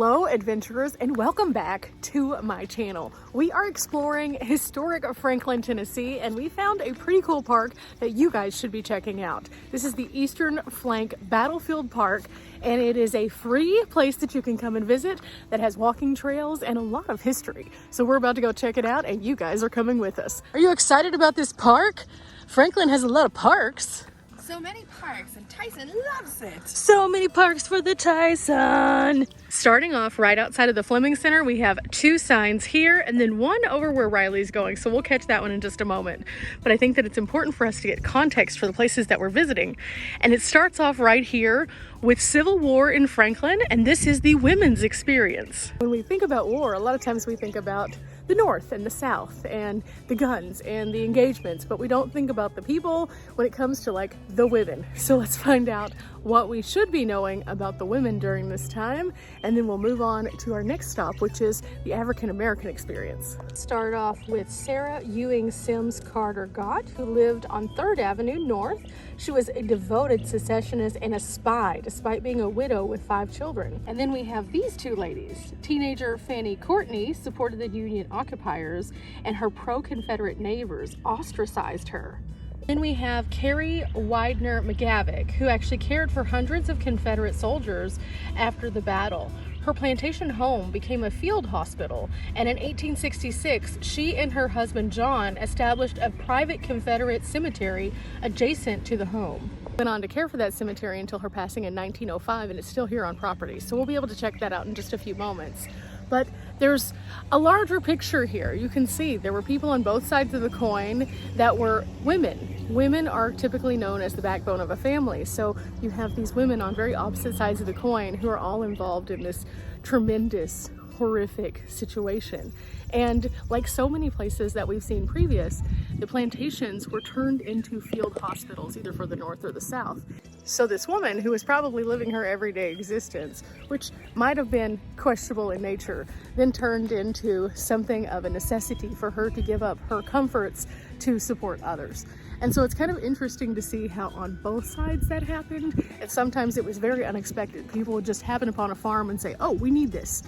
Hello adventurers, and welcome back to my channel. We are exploring historic Franklin, Tennessee, and we found a pretty cool park that you guys should be checking out. This is the Eastern Flank Battlefield Park, and it is a free place that you can come and visit that has walking trails and a lot of history. So we're about to go check it out, and you guys are coming with us. Are you excited about this park? Franklin has a lot of parks. So many parks, and Tyson loves it. So many parks for the Tyson. Starting off right outside of the Fleming Center, we have two signs here and then one over where Riley's going. So we'll catch that one in just a moment. But I think that it's important for us to get context for the places that we're visiting. And it starts off right here with Civil War in Franklin, and this is the women's experience. When we think about war, a lot of times we think about the North and the South and the guns and the engagements, but we don't think about the people when it comes to like the women. So let's find out what we should be knowing about the women during this time, and then we'll move on to our next stop, which is the African American experience. Start off with Sarah Ewing Sims Carter Gott, who lived on 3rd Avenue North. She was a devoted secessionist and a spy, despite being a widow with 5 children. And then we have these two ladies. Teenager Fanny Courtney supported the Union occupiers, and her pro-Confederate neighbors ostracized her. Then we have Carrie Widener McGavick, who actually cared for hundreds of Confederate soldiers after the battle. Her plantation home became a field hospital, and in 1866, she and her husband John established a private Confederate cemetery adjacent to the home. Went on to care for that cemetery until her passing in 1905, and it's still here on property, so we'll be able to check that out in just a few moments. But there's a larger picture here. You can see there were people on both sides of the coin that were women. Women are typically known as the backbone of a family. So you have these women on very opposite sides of the coin who are all involved in this tremendous, horrific situation. And like so many places that we've seen previous, the plantations were turned into field hospitals, either for the North or the South. So this woman, who was probably living her everyday existence, which might have been questionable in nature, then turned into something of a necessity for her to give up her comforts to support others. And so it's kind of interesting to see how on both sides that happened. And sometimes it was very unexpected. People would just happen upon a farm and say, oh, we need this.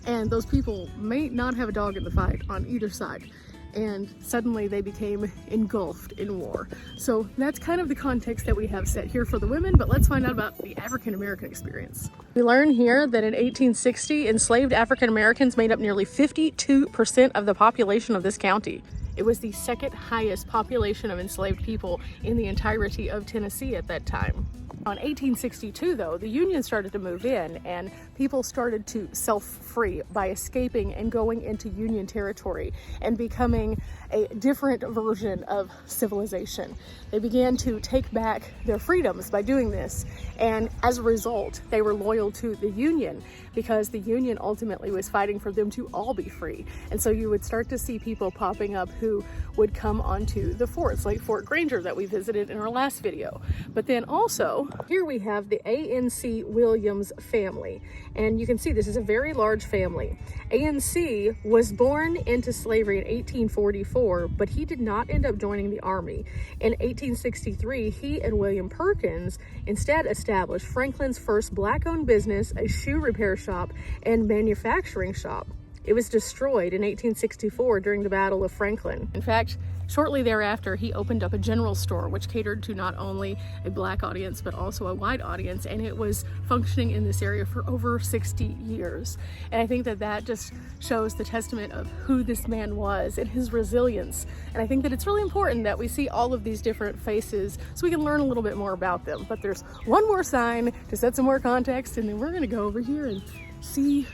And those people may not have a dog in the fight on either side. And suddenly they became engulfed in war. So that's kind of the context that we have set here for the women, but let's find out about the African American experience. We learn here that in 1860, enslaved African Americans made up nearly 52% of the population of this county. It was the second highest population of enslaved people in the entirety of Tennessee at that time. In 1862, though, the Union started to move in, and people started to self-free by escaping and going into Union territory and becoming a different version of civilization. They began to take back their freedoms by doing this, and as a result, they were loyal to the Union because the Union ultimately was fighting for them to all be free. And so you would start to see people popping up who would come onto the forts, like Fort Granger that we visited in our last video. But then also, here we have the A.N.C. Williams family. And you can see this is a very large family. A.N.C. was born into slavery in 1844, but he did not end up joining the Army. In 1863, he and William Perkins instead established Franklin's first black-owned business, a shoe repair shop and manufacturing shop. It was destroyed in 1864 during the Battle of Franklin. In fact, shortly thereafter, he opened up a general store which catered to not only a black audience but also a white audience, and it was functioning in this area for over 60 years. And I think that that just shows the testament of who this man was and his resilience. And I think that it's really important that we see all of these different faces so we can learn a little bit more about them. But there's one more sign to set some more context, and then we're going to go over here and see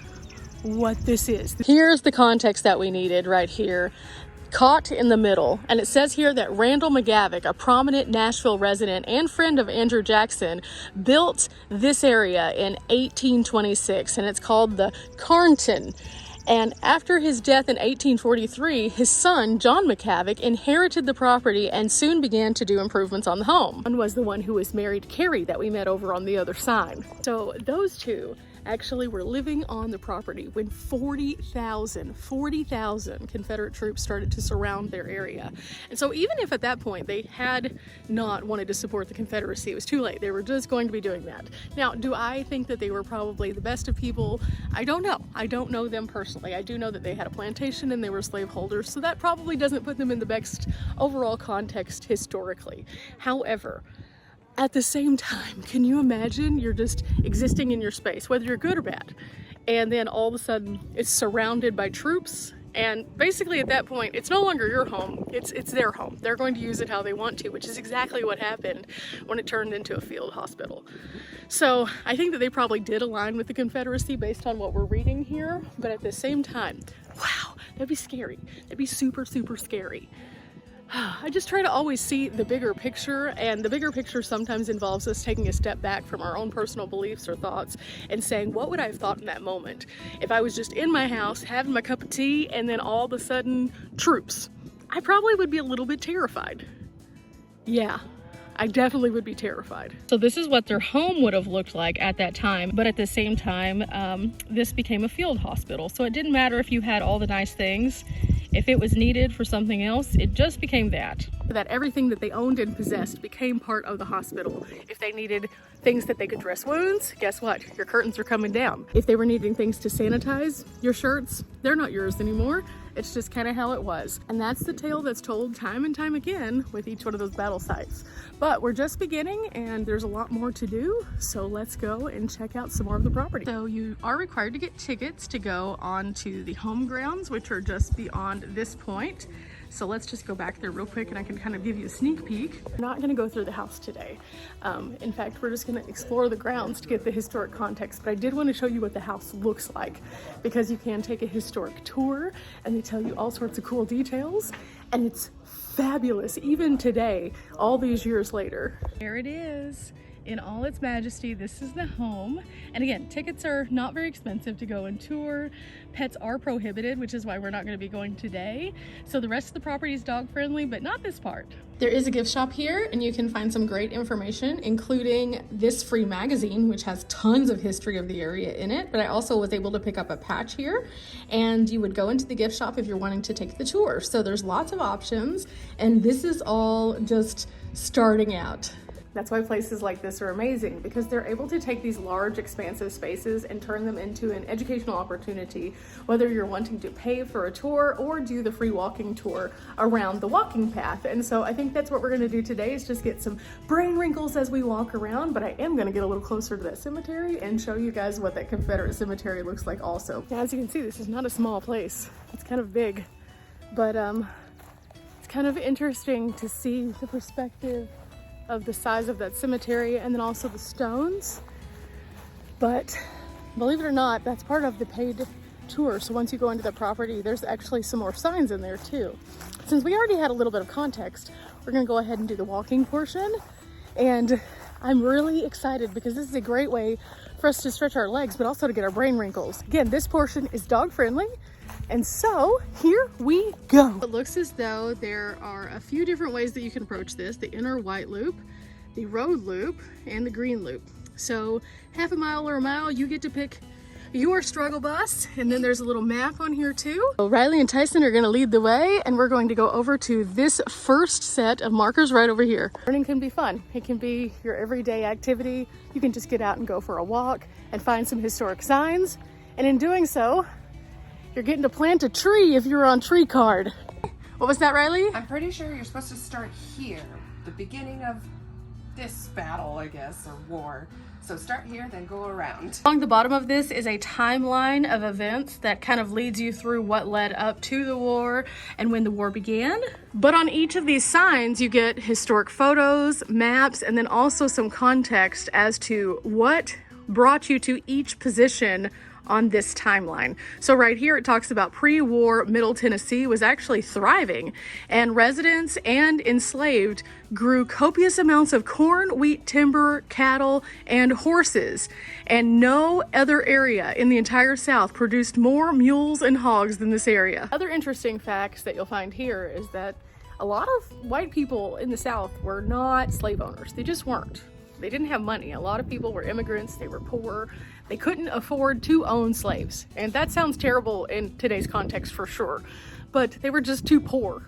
what this is. Here's the context that we needed right here. Caught in the middle. And it says here that Randall McGavick, a prominent Nashville resident and friend of Andrew Jackson, built this area in 1826, and it's called the Carnton. And after his death in 1843, his son, John McGavick, inherited the property and soon began to do improvements on the home. One was the one who was married to Carrie that we met over on the other side. So those two, actually were living on the property when 40,000 Confederate troops started to surround their area. And so even if at that point they had not wanted to support the Confederacy, it was too late. They were just going to be doing that. Now, do I think that they were probably the best of people? I don't know. I don't know them personally. I do know that they had a plantation and they were slaveholders, so that probably doesn't put them in the best overall context historically. However, at the same time, can you imagine you're just existing in your space, whether you're good or bad, and then all of a sudden it's surrounded by troops, and basically at that point it's no longer your home, it's their home. They're going to use it how they want to, which is exactly what happened when it turned into a field hospital. So I think that they probably did align with the Confederacy based on what we're reading here, but at the same time, wow, that'd be scary. That'd be super, super scary. I just try to always see the bigger picture, and the bigger picture sometimes involves us taking a step back from our own personal beliefs or thoughts and saying, what would I have thought in that moment if I was just in my house having my cup of tea and then all of a sudden troops? I probably would be a little bit terrified. Yeah, I definitely would be terrified. So this is what their home would have looked like at that time, but at the same time, this became a field hospital. So it didn't matter if you had all the nice things. If it was needed for something else, it just became that. That everything that they owned and possessed became part of the hospital. If they needed things that they could dress wounds, guess what? Your curtains are coming down. If they were needing things to sanitize your shirts, they're not yours anymore. It's just kind of how it was. And that's the tale that's told time and time again with each one of those battle sites. But we're just beginning and there's a lot more to do. So let's go and check out some more of the property. So you are required to get tickets to go onto the home grounds, which are just beyond this point. So let's just go back there real quick and I can kind of give you a sneak peek. We're not gonna go through the house today. In fact, we're just gonna explore the grounds to get the historic context, but I did want to show you what the house looks like because you can take a historic tour and they tell you all sorts of cool details, and it's fabulous even today, all these years later. There it is. In all its majesty, this is the home. And again, tickets are not very expensive to go and tour. Pets are prohibited, which is why we're not going to be going today. So the rest of the property is dog friendly, but not this part. There is a gift shop here and you can find some great information, including this free magazine, which has tons of history of the area in it. But I also was able to pick up a patch here, and you would go into the gift shop if you're wanting to take the tour. So there's lots of options, and this is all just starting out. That's why places like this are amazing, because they're able to take these large, expansive spaces and turn them into an educational opportunity, whether you're wanting to pay for a tour or do the free walking tour around the walking path. And so I think that's what we're gonna do today, is just get some brain wrinkles as we walk around, but I am gonna get a little closer to that cemetery and show you guys what that Confederate cemetery looks like also. Now, as you can see, this is not a small place. It's kind of big, but it's kind of interesting to see the perspective of the size of that cemetery and then also the stones. But believe it or not, that's part of the paid tour. So once you go into the property, there's actually some more signs in there too. Since we already had a little bit of context, we're gonna go ahead and do the walking portion. And I'm really excited because this is a great way for us to stretch our legs, but also to get our brain wrinkles. Again, this portion is dog friendly. And so here we go. It looks as though there are a few different ways that you can approach this: the inner white loop, the road loop, and the green loop. So half a mile or a mile, you get to pick your struggle bus. And then there's a little map on here too. So Riley and Tyson are gonna lead the way, and we're going to go over to this first set of markers right over here. Learning can be fun. It can be your everyday activity. You can just get out and go for a walk and find some historic signs. And in doing so, you're getting to plant a tree if you're on tree card. What was that, Riley? I'm pretty sure you're supposed to start here, the beginning of this battle, I guess, or war. So start here, then go around. Along the bottom of this is a timeline of events that kind of leads you through what led up to the war and when the war began. But on each of these signs, you get historic photos, maps, and then also some context as to what brought you to each position on this timeline. So right here it talks about pre-war Middle Tennessee was actually thriving, and residents and enslaved grew copious amounts of corn, wheat, timber, cattle, and horses. And no other area in the entire South produced more mules and hogs than this area. Other interesting facts that you'll find here is that a lot of white people in the South were not slave owners. They just weren't. They didn't have money. A lot of people were immigrants. They were poor. They couldn't afford to own slaves. And that sounds terrible in today's context for sure, but they were just too poor.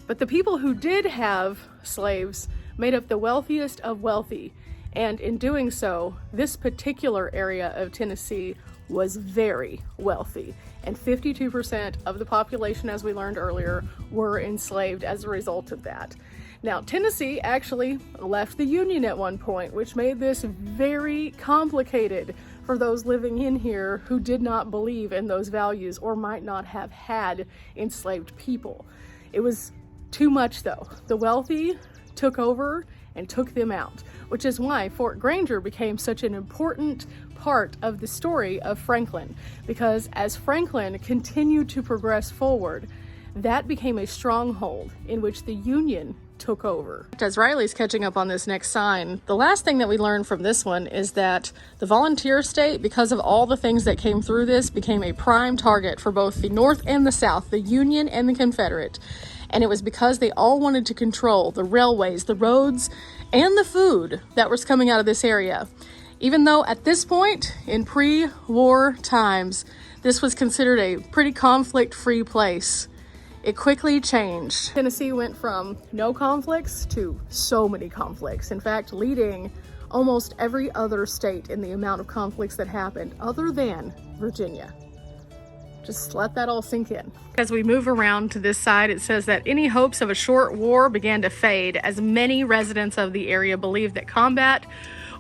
But the people who did have slaves made up the wealthiest of wealthy. And in doing so, this particular area of Tennessee was very wealthy. And 52% of the population, as we learned earlier, were enslaved as a result of that. Now, Tennessee actually left the Union at one point, which made this very complicated for those living in here who did not believe in those values or might not have had enslaved people. It was too much though. The wealthy took over and took them out, which is why Fort Granger became such an important part of the story of Franklin, because as Franklin continued to progress forward, that became a stronghold in which the Union took over. As Riley's catching up on this next sign, the last thing that we learned from this one is that the volunteer state, because of all the things that came through this, became a prime target for both the North and the South, the Union and the Confederate. And it was because they all wanted to control the railways, the roads, and the food that was coming out of this area. Even though at this point, in pre-war times, this was considered a pretty conflict-free place, it quickly changed. Tennessee went from no conflicts to so many conflicts. In fact, leading almost every other state in the amount of conflicts that happened, other than Virginia. Just let that all sink in. As we move around to this side, it says that any hopes of a short war began to fade as many residents of the area believed that combat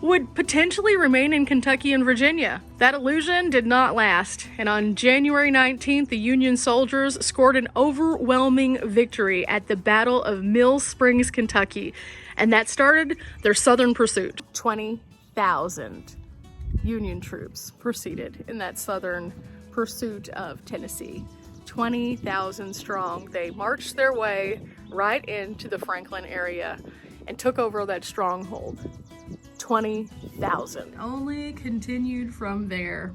would potentially remain in Kentucky and Virginia. That illusion did not last, and on January 19th, the Union soldiers scored an overwhelming victory at the Battle of Mill Springs, Kentucky, and that started their southern pursuit. 20,000 Union troops proceeded in that southern pursuit of Tennessee. 20,000 strong. They marched their way right into the Franklin area and took over that stronghold. 20,000. Only continued from there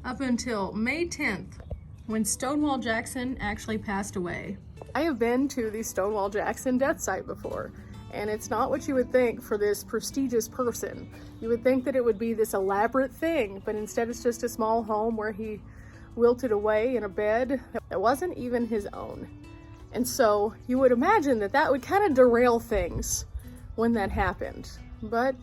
up until May 10th, when Stonewall Jackson actually passed away. I have been to the Stonewall Jackson death site before, and it's not what you would think for this prestigious person. You would think that it would be this elaborate thing, but instead it's just a small home where he wilted away in a bed that wasn't even his own. And so you would imagine that that would kind of derail things when that happened. But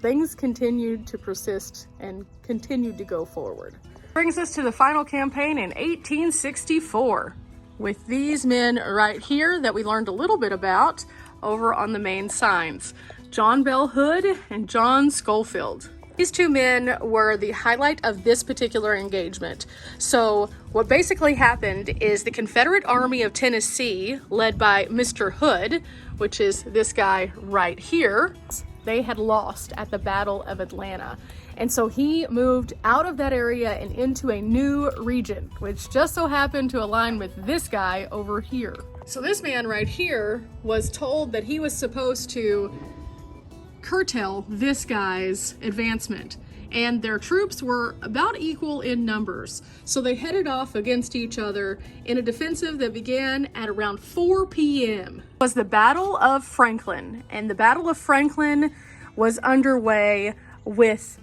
things continued to persist and continued to go forward. Brings us to the final campaign in 1864 with these men right here that we learned a little bit about over on the main signs. John Bell Hood and John Schofield. These two men were the highlight of this particular engagement. So what basically happened is the Confederate Army of Tennessee, led by Mr. Hood, which is this guy right here, they had lost at the Battle of Atlanta. And so he moved out of that area and into a new region, which just so happened to align with this guy over here. So this man right here was told that he was supposed to curtail this guy's advancement, and their troops were about equal in numbers. So they headed off against each other in a defensive that began at around 4 p.m. It was the Battle of Franklin, and the Battle of Franklin was underway with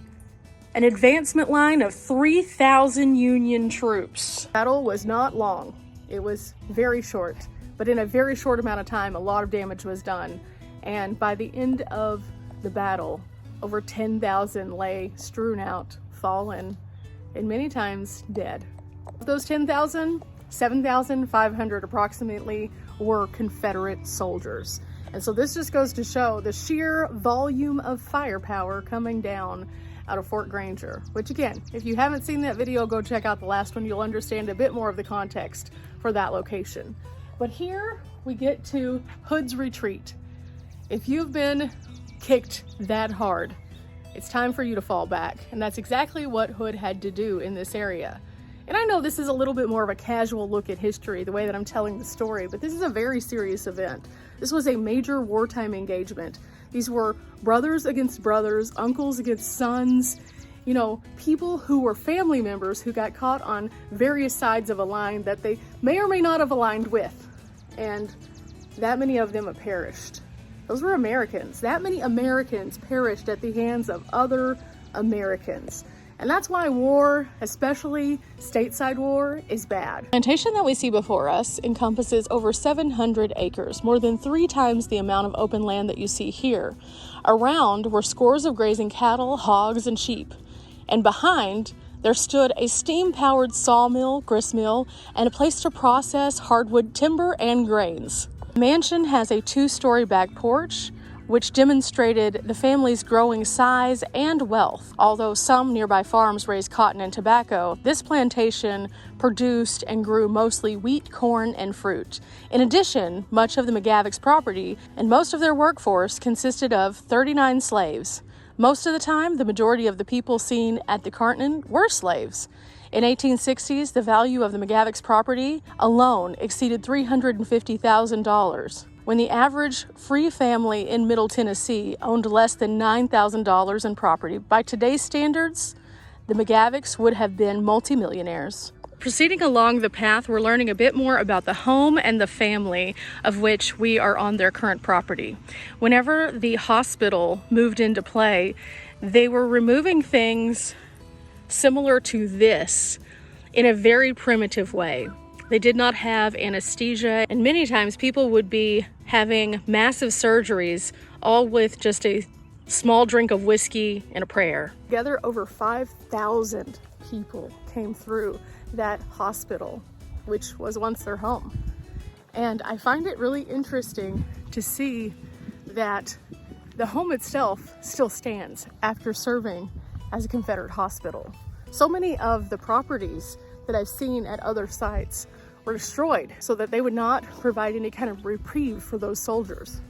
an advancement line of 3,000 Union troops. The battle was not long. It was very short, but in a very short amount of time, a lot of damage was done. And by the end of the battle, over 10,000 lay strewn out, fallen, and many times dead. Of those 10,000, 7,500 approximately were Confederate soldiers. And so this just goes to show the sheer volume of firepower coming down out of Fort Granger, which again, if you haven't seen that video, go check out the last one. You'll understand a bit more of the context for that location. But here we get to Hood's retreat. If you've been kicked that hard, it's time for you to fall back. And that's exactly what Hood had to do in this area. And I know this is a little bit more of a casual look at history, the way that I'm telling the story, but this is a very serious event. This was a major wartime engagement. These were brothers against brothers, uncles against sons, you know, people who were family members who got caught on various sides of a line that they may or may not have aligned with. And that many of them have perished. Those were Americans. That many Americans perished at the hands of other Americans. And that's why war, especially stateside war, is bad. The plantation that we see before us encompasses over 700 acres, more than 3 times the amount of open land that you see here. Around were scores of grazing cattle, hogs, and sheep. And behind, there stood a steam-powered sawmill, gristmill, and a place to process hardwood timber and grains. The mansion has a 2-story back porch, which demonstrated the family's growing size and wealth. Although some nearby farms raised cotton and tobacco, this plantation produced and grew mostly wheat, corn, and fruit. In addition, much of the McGavick's property and most of their workforce consisted of 39 slaves. Most of the time, the majority of the people seen at the Carnton were slaves. In 1860s, the value of the McGavick's property alone exceeded $350,000. When the average free family in Middle Tennessee owned less than $9,000 in property, by today's standards, the McGavicks would have been multimillionaires. Proceeding along the path, we're learning a bit more about the home and the family of which we are on their current property. Whenever the hospital moved into play, they were removing things similar to this in a very primitive way. They did not have anesthesia, and many times people would be having massive surgeries, all with just a small drink of whiskey and a prayer. Together, over 5,000 people came through that hospital, which was once their home. And I find it really interesting to see that the home itself still stands after serving as a Confederate hospital. So many of the properties that I've seen at other sites were destroyed so that they would not provide any kind of reprieve for those soldiers.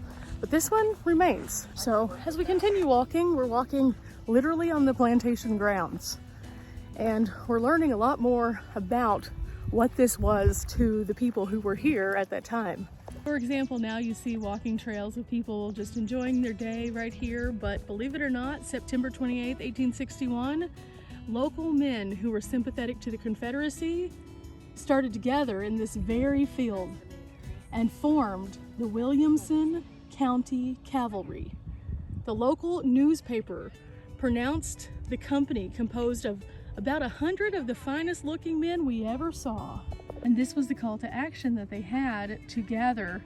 But this one remains. So as we continue walking, we're walking literally on the plantation grounds. And we're learning a lot more about what this was to the people who were here at that time. For example, now you see walking trails of people just enjoying their day right here. But believe it or not, September 28th, 1861, local men who were sympathetic to the Confederacy started together in this very field and formed the Williamson County Cavalry. The local newspaper pronounced the company composed of about 100 of the finest looking men we ever saw. And this was the call to action that they had to gather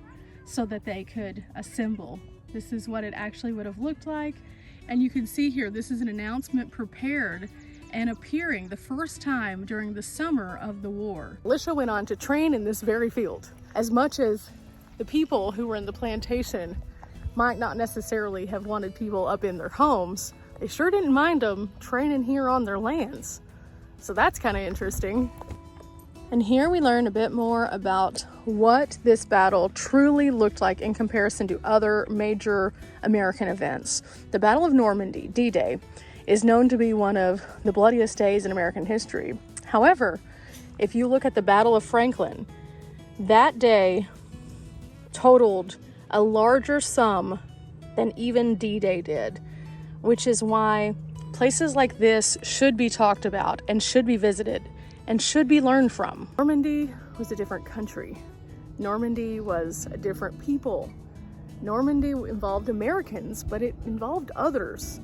so that they could assemble. This is what it actually would have looked like. And you can see here, this is an announcement prepared and appearing the first time during the summer of the war. Alicia went on to train in this very field. As much as the people who were in the plantation might not necessarily have wanted people up in their homes, they sure didn't mind them training here on their lands. So that's kind of interesting. And here we learn a bit more about what this battle truly looked like in comparison to other major American events. The Battle of Normandy, D-Day, is known to be one of the bloodiest days in American history. However, if you look at the Battle of Franklin, that day totaled a larger sum than even D-Day did, which is why places like this should be talked about and should be visited and should be learned from. Normandy was a different country. Normandy was a different people. Normandy involved Americans, but it involved others.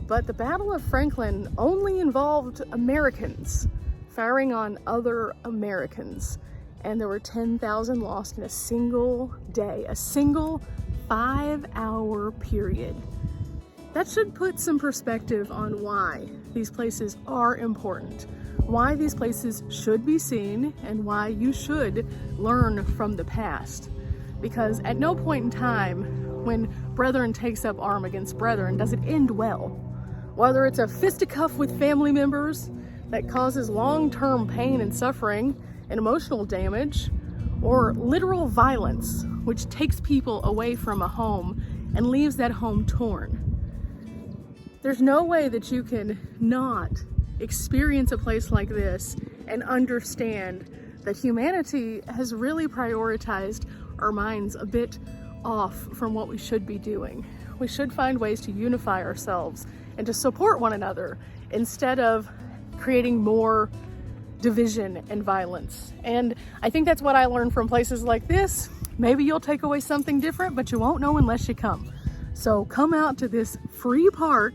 But the Battle of Franklin only involved Americans firing on other Americans. And there were 10,000 lost in a single day, a single 5-hour period. That should put some perspective on why these places are important, why these places should be seen, and why you should learn from the past. Because at no point in time when brethren takes up arm against brethren does it end well. Whether it's a fisticuff with family members that causes long-term pain and suffering and emotional damage, or literal violence, which takes people away from a home and leaves that home torn. There's no way that you can not experience a place like this and understand that humanity has really prioritized our minds a bit off from what we should be doing. We should find ways to unify ourselves and to support one another instead of creating more division and violence. And I think that's what I learned from places like this. Maybe you'll take away something different, but you won't know unless you come. So come out to this free park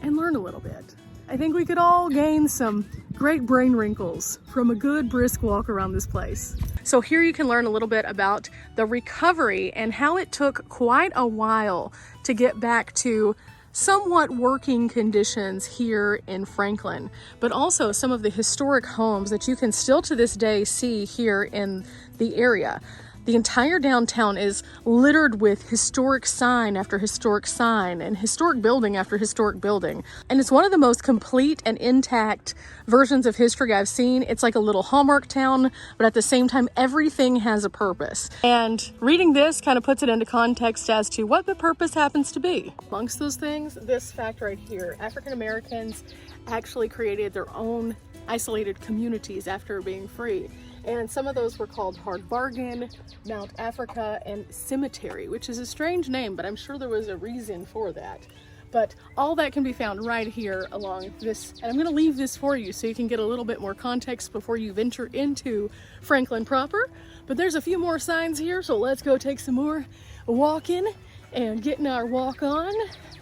and learn a little bit. I think we could all gain some great brain wrinkles from a good brisk walk around this place. So here you can learn a little bit about the recovery and how it took quite a while to get back to somewhat working conditions here in Franklin, but also some of the historic homes that you can still to this day see here in the area. The entire downtown is littered with historic sign after historic sign and historic building after historic building. And it's one of the most complete and intact versions of history I've seen. It's like a little Hallmark town, but at the same time, everything has a purpose. And reading this kind of puts it into context as to what the purpose happens to be. Amongst those things, this fact right here, African Americans actually created their own isolated communities after being free. And some of those were called Hard Bargain, Mount Africa, and Cemetery, which is a strange name, but I'm sure there was a reason for that. But all that can be found right here along this, and I'm going to leave this for you so you can get a little bit more context before you venture into Franklin proper. But there's a few more signs here, so let's go take some more walking and getting our walk on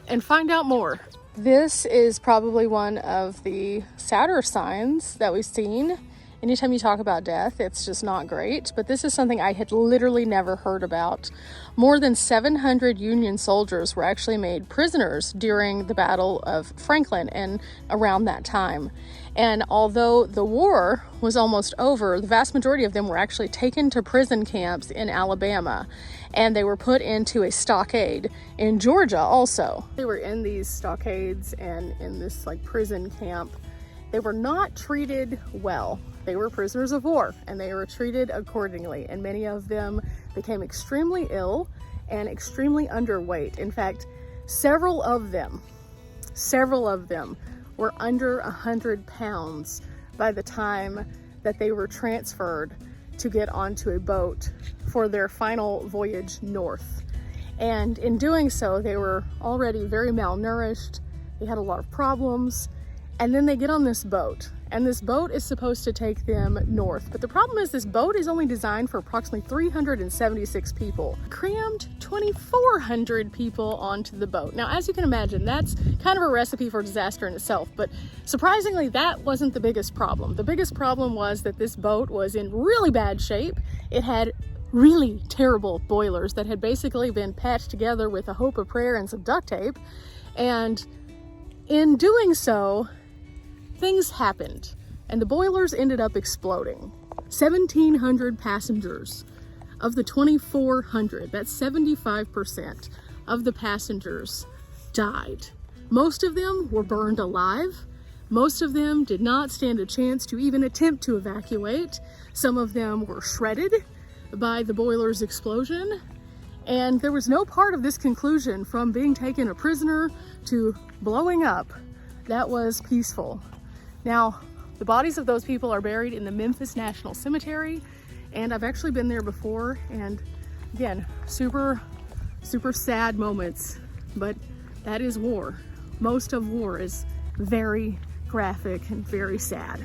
and find out more. This is probably one of the sadder signs that we've seen. Anytime you talk about death, it's just not great, but this is something I had literally never heard about. More than 700 Union soldiers were actually made prisoners during the Battle of Franklin and around that time. And although the war was almost over, the vast majority of them were actually taken to prison camps in Alabama, and they were put into a stockade in Georgia also. They were in these stockades and in this like prison camp. They were not treated well. They were prisoners of war and they were treated accordingly. And many of them became extremely ill and extremely underweight. In fact, several of them were under 100 pounds by the time that they were transferred to get onto a boat for their final voyage north. And in doing so, they were already very malnourished. They had a lot of problems. And then they get on this boat, and this boat is supposed to take them north. But the problem is this boat is only designed for approximately 376 people. Crammed 2,400 people onto the boat. Now, as you can imagine, that's kind of a recipe for disaster in itself, but surprisingly, that wasn't the biggest problem. The biggest problem was that this boat was in really bad shape. It had really terrible boilers that had basically been patched together with a hope of prayer and some duct tape. And in doing so, things happened and the boilers ended up exploding. 1,700 passengers of the 2,400, that's 75% of the passengers died. Most of them were burned alive. Most of them did not stand a chance to even attempt to evacuate. Some of them were shredded by the boiler's explosion. And there was no part of this conclusion, from being taken a prisoner to blowing up, that was peaceful. Now, the bodies of those people are buried in the Memphis National Cemetery, and I've actually been there before, and again, super sad moments, but that is war. Most of war is very graphic and very sad.